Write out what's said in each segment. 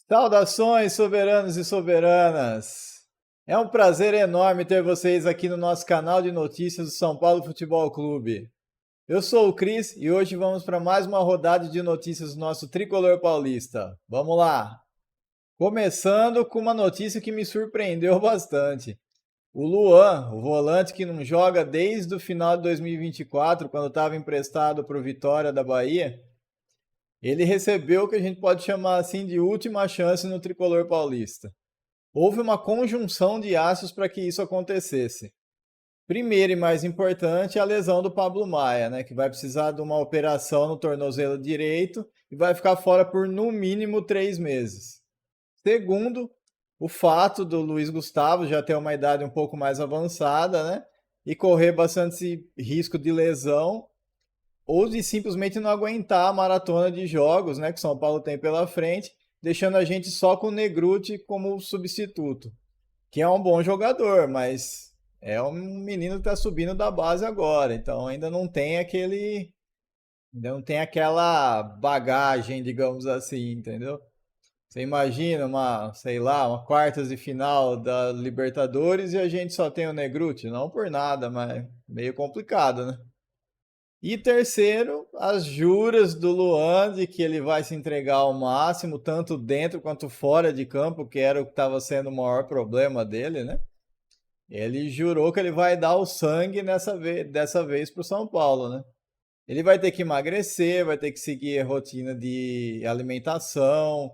Saudações, soberanos e soberanas! É um prazer enorme ter vocês aqui no nosso canal de notícias do São Paulo Futebol Clube. Eu sou o Cris e hoje vamos para mais uma rodada de notícias do nosso tricolor paulista. Vamos lá! Começando com uma notícia que me surpreendeu bastante. O Luan, o volante que não joga desde o final de 2024, quando estava emprestado para o Vitória da Bahia, ele recebeu o que a gente pode chamar assim de última chance no tricolor paulista. Houve uma conjunção de astros para que isso acontecesse. Primeiro e mais importante, a lesão do Pablo Maia, né, que vai precisar de uma operação no tornozelo direito e vai ficar fora por no mínimo 3 meses. Segundo, o fato do Luiz Gustavo já ter uma idade um pouco mais avançada, né, e correr bastante risco de lesão ou de simplesmente não aguentar a maratona de jogos, né, que São Paulo tem pela frente, deixando a gente só com o Negruti como substituto, que é um bom jogador, mas é um menino que está subindo da base agora, então ainda não tem aquela bagagem, digamos assim, entendeu? Você imagina sei lá, uma quartas de final da Libertadores e a gente só tem o Negruti, não por nada, mas meio complicado, né? E terceiro, as juras do Luan de que ele vai se entregar ao máximo, tanto dentro quanto fora de campo, que era o que estava sendo o maior problema dele, né? Ele jurou que ele vai dar o sangue dessa vez para o São Paulo, né? Ele vai ter que emagrecer, vai ter que seguir a rotina de alimentação,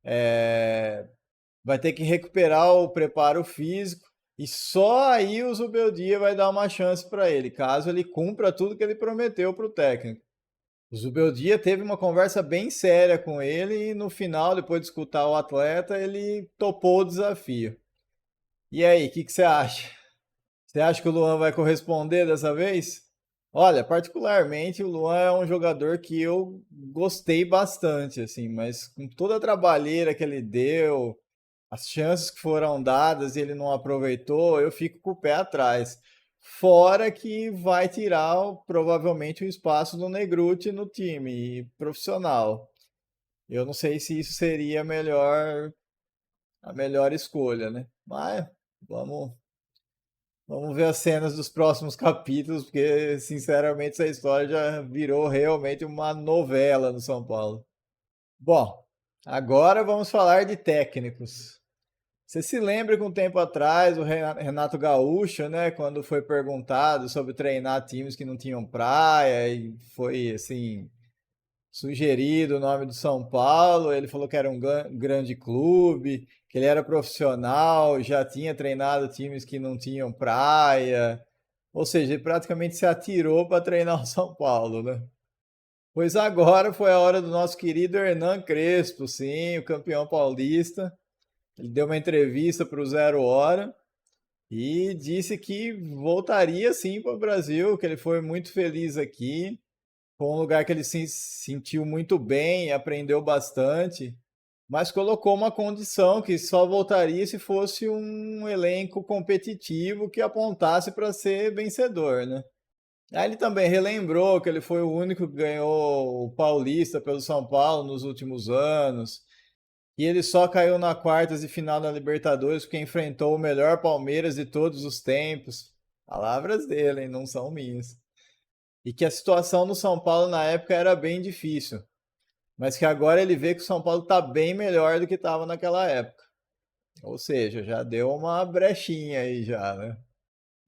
é, vai ter que recuperar o preparo físico e só aí o Zubeldia vai dar uma chance para ele, caso ele cumpra tudo que ele prometeu para o técnico. O Zubeldia teve uma conversa bem séria com ele e no final, depois de escutar o atleta, ele topou o desafio. E aí, o que você acha? Você acha que o Luan vai corresponder dessa vez? Olha, particularmente o Luan é um jogador que eu gostei bastante, assim, mas com toda a trabalheira que ele deu, as chances que foram dadas e ele não aproveitou, eu fico com o pé atrás. Fora que vai tirar provavelmente o espaço do Negruti no time profissional. Eu não sei se isso seria a melhor escolha, né? Mas vamos, vamos ver as cenas dos próximos capítulos, porque sinceramente essa história já virou realmente uma novela no São Paulo. Bom, agora vamos falar de técnicos. Você se lembra que um tempo atrás o Renato Gaúcho, né, quando foi perguntado sobre treinar times que não tinham praia e foi assim sugerido o nome do São Paulo, ele falou que era um grande clube, que ele era profissional, já tinha treinado times que não tinham praia, ou seja, ele praticamente se atirou para treinar o São Paulo, né? Pois agora foi a hora do nosso querido Hernan Crespo, sim, o campeão paulista. Ele deu uma entrevista para o Zero Hora e disse que voltaria sim para o Brasil, que ele foi muito feliz aqui. Foi um lugar que ele se sentiu muito bem, aprendeu bastante, mas colocou uma condição que só voltaria se fosse um elenco competitivo que apontasse para ser vencedor, né? Aí ele também relembrou que ele foi o único que ganhou o Paulista pelo São Paulo nos últimos anos. E ele só caiu na quartas de final da Libertadores porque enfrentou o melhor Palmeiras de todos os tempos. Palavras dele, hein? Não são minhas. E que a situação no São Paulo na época era bem difícil. Mas que agora ele vê que o São Paulo está bem melhor do que estava naquela época. Ou seja, já deu uma brechinha aí já, né?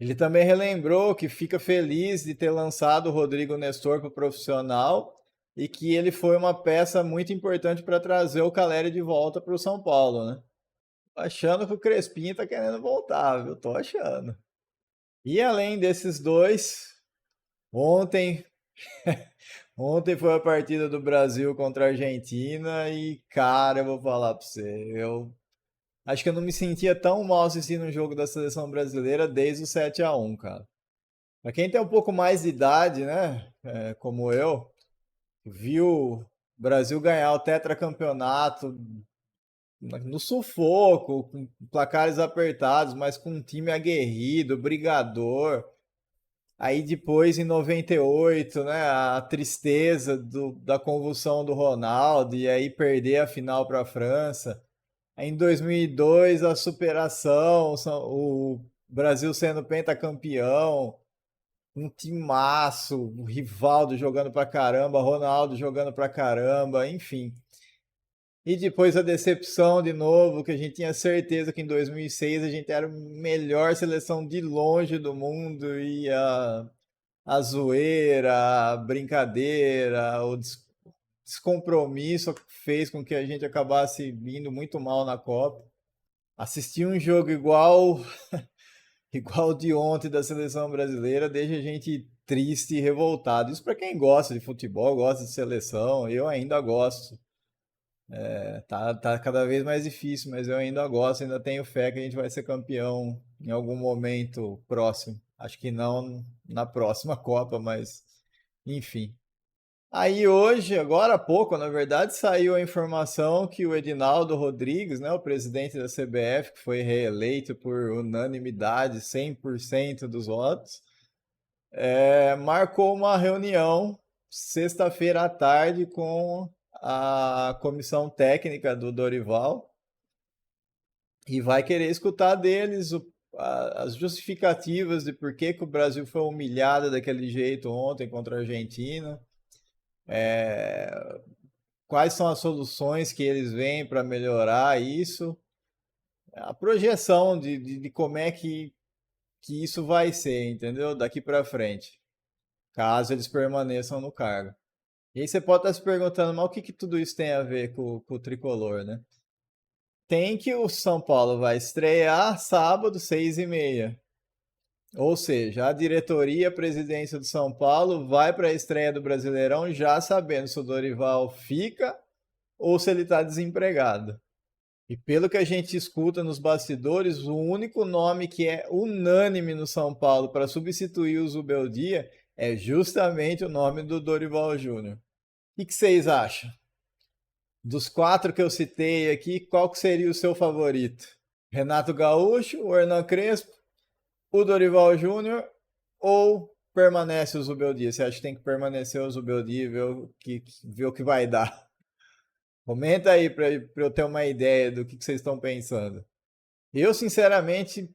Ele também relembrou que fica feliz de ter lançado o Rodrigo Nestor para o profissional e que ele foi uma peça muito importante para trazer o Caleri de volta para o São Paulo, né? Tô achando que o Crespinho tá querendo voltar, viu? Tô achando. E além desses dois, ontem, ontem foi a partida do Brasil contra a Argentina e, cara, eu vou falar pra você, eu acho que eu não me sentia tão mal assistindo um jogo da seleção brasileira desde o 7-1, cara. Pra quem tem um pouco mais de idade, né, como eu, viu o Brasil ganhar o tetracampeonato no sufoco, com placares apertados, mas com um time aguerrido, brigador. Aí depois, em 98, né, a tristeza da convulsão do Ronaldo e aí perder a final para a França. Em 2002, a superação, o Brasil sendo pentacampeão, um timaço, o Rivaldo jogando pra caramba, Ronaldo jogando pra caramba, enfim. E depois a decepção de novo, que a gente tinha certeza que em 2006 a gente era a melhor seleção de longe do mundo e a zoeira, a brincadeira, o descompromisso fez com que a gente acabasse vindo muito mal na Copa. Assistir um jogo igual de ontem da seleção brasileira deixa a gente triste e revoltado. Isso para quem gosta de futebol, gosta de seleção, eu ainda gosto. Tá cada vez mais difícil, mas eu ainda gosto, ainda tenho fé que a gente vai ser campeão em algum momento próximo. Acho que não na próxima Copa, mas enfim. Aí hoje, agora há pouco, na verdade, saiu a informação que o Edinaldo Rodrigues, né, o presidente da CBF, que foi reeleito por unanimidade, 100% dos votos, marcou uma reunião sexta-feira à tarde com a comissão técnica do Dorival e vai querer escutar deles as justificativas de por que, que o Brasil foi humilhado daquele jeito ontem contra a Argentina, quais são as soluções que eles veem para melhorar isso, a projeção de como é que isso vai ser, entendeu? Daqui para frente, caso eles permaneçam no cargo. E aí você pode estar se perguntando, mas o que tudo isso tem a ver com o tricolor, né? Tem que o São Paulo vai estrear sábado, 6h30. Ou seja, a diretoria, a presidência do São Paulo vai para a estreia do Brasileirão já sabendo se o Dorival fica ou se ele está desempregado. E pelo que a gente escuta nos bastidores, o único nome que é unânime no São Paulo para substituir o Zubeldia é justamente o nome do Dorival Júnior. O que vocês acham? Dos quatro que eu citei aqui, qual que seria o seu favorito? Renato Gaúcho, o Hernan Crespo, o Dorival Júnior ou permanece o Zubeldia? Você acha que tem que permanecer o Zubeldia e ver o que vai dar? Comenta aí para eu ter uma ideia do que vocês estão pensando. Eu, sinceramente,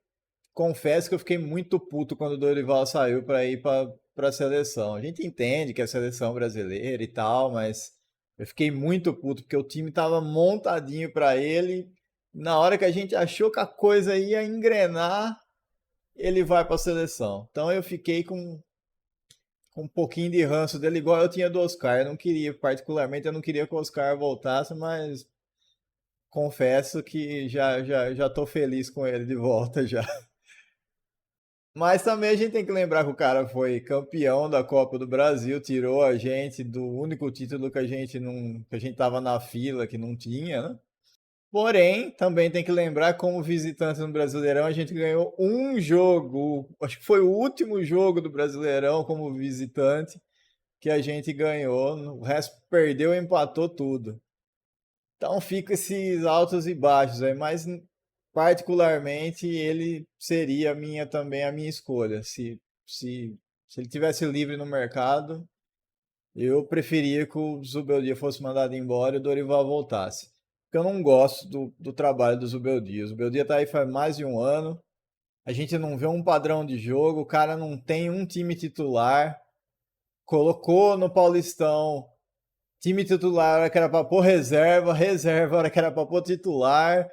confesso que eu fiquei muito puto quando o Dorival saiu para ir para a seleção. A gente entende que é a seleção brasileira e tal, mas eu fiquei muito puto porque o time estava montadinho para ele. Na hora que a gente achou que a coisa ia engrenar, ele vai para a seleção. Então eu fiquei com um pouquinho de ranço dele, igual eu tinha do Oscar. Eu não queria, particularmente, eu não queria que o Oscar voltasse, mas confesso que já tô feliz com ele de volta já. Mas também a gente tem que lembrar que o cara foi campeão da Copa do Brasil, tirou a gente do único título que a gente não, que a gente tava na fila, que não tinha, né? Porém, também tem que lembrar como visitante no Brasileirão a gente ganhou um jogo, acho que foi o último jogo do Brasileirão como visitante que a gente ganhou, o resto perdeu e empatou tudo. Então fica esses altos e baixos aí, mas particularmente ele seria também a minha escolha. Se ele tivesse livre no mercado, eu preferia que o Zubeldia fosse mandado embora e o Dorival voltasse. Porque eu não gosto do trabalho do Zubeldia. O Zubeldia tá aí faz mais de um ano. A gente não vê um padrão de jogo, o cara não tem um time titular. Colocou no Paulistão time titular, hora que era pra pôr reserva, reserva, hora que era pra pôr titular.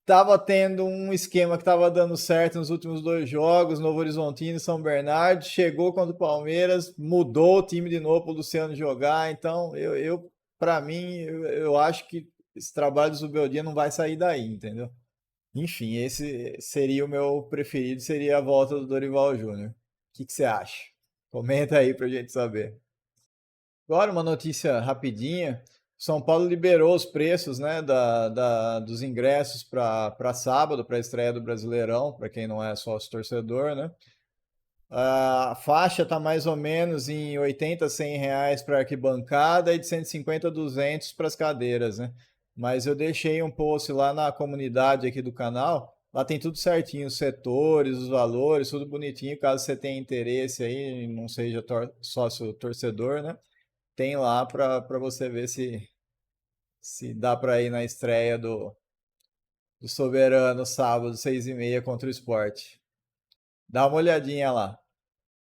Tava tendo um esquema que tava dando certo nos últimos dois jogos, Novo Horizontino e São Bernardo. Chegou contra o Palmeiras, mudou o time de novo para o Luciano jogar. Então, para mim, eu acho que esse trabalho do Zubeldia não vai sair daí, entendeu? Enfim, esse seria o meu preferido, seria a volta do Dorival Júnior. O que você acha? Comenta aí pra gente saber. Agora, uma notícia rapidinha. São Paulo liberou os preços, né, dos ingressos para sábado, para a estreia do Brasileirão, para quem não é sócio torcedor, né? A faixa está mais ou menos em 80, 100 reais para arquibancada e de 150 a 200 para as cadeiras, né? Mas eu deixei um post lá na comunidade aqui do canal, lá tem tudo certinho, os setores, os valores, tudo bonitinho, caso você tenha interesse aí, não seja sócio torcedor, né? Tem lá para você ver se dá para ir na estreia do Soberano sábado, 6h30 contra o Sport. Dá uma olhadinha lá.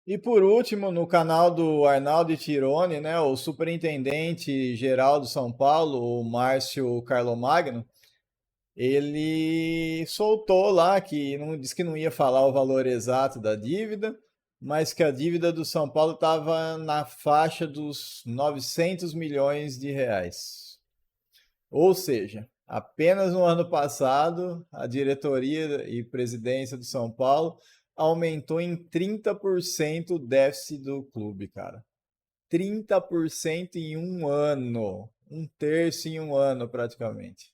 E por último, no canal do Arnaldo Tironi, né, o superintendente geral do São Paulo, o Márcio Carlomagno, ele soltou lá que não disse que não ia falar o valor exato da dívida, mas que a dívida do São Paulo estava na faixa dos 900 milhões de reais. Ou seja, apenas no ano passado, a diretoria e presidência do São Paulo aumentou em 30% o déficit do clube, cara. 30% em um ano. Um terço em um ano, praticamente.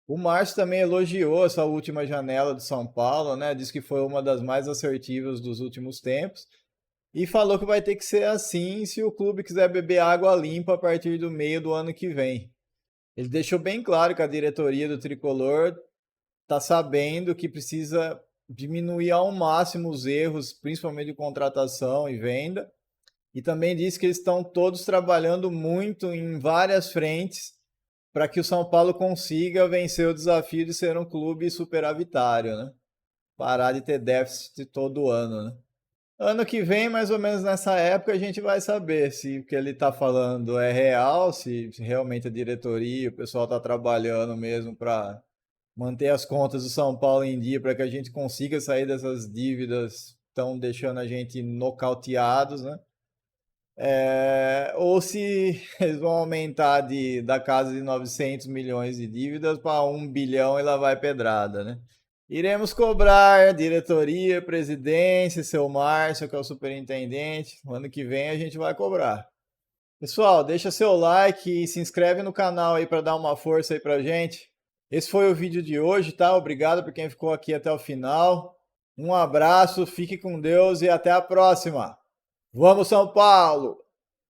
O Márcio também elogiou essa última janela do São Paulo, né? Diz que foi uma das mais assertivas dos últimos tempos. E falou que vai ter que ser assim se o clube quiser beber água limpa a partir do meio do ano que vem. Ele deixou bem claro que a diretoria do Tricolor está sabendo que precisa diminuir ao máximo os erros, principalmente de contratação e venda. E também disse que eles estão todos trabalhando muito em várias frentes para que o São Paulo consiga vencer o desafio de ser um clube superavitário, né? Parar de ter déficit todo ano, né? Ano que vem, mais ou menos nessa época, a gente vai saber se o que ele está falando é real, se realmente a diretoria, o pessoal está trabalhando mesmo para manter as contas do São Paulo em dia, para que a gente consiga sair dessas dívidas que estão deixando a gente nocauteados, né? Ou se eles vão aumentar da casa de 900 milhões de dívidas para 1 bilhão e lá vai pedrada, né? Iremos cobrar diretoria, presidência, seu Márcio, que é o superintendente. O ano que vem a gente vai cobrar. Pessoal, deixa seu like e se inscreve no canal aí para dar uma força aí pra gente. Esse foi o vídeo de hoje, tá? Obrigado por quem ficou aqui até o final. Um abraço, fique com Deus e até a próxima. Vamos, São Paulo!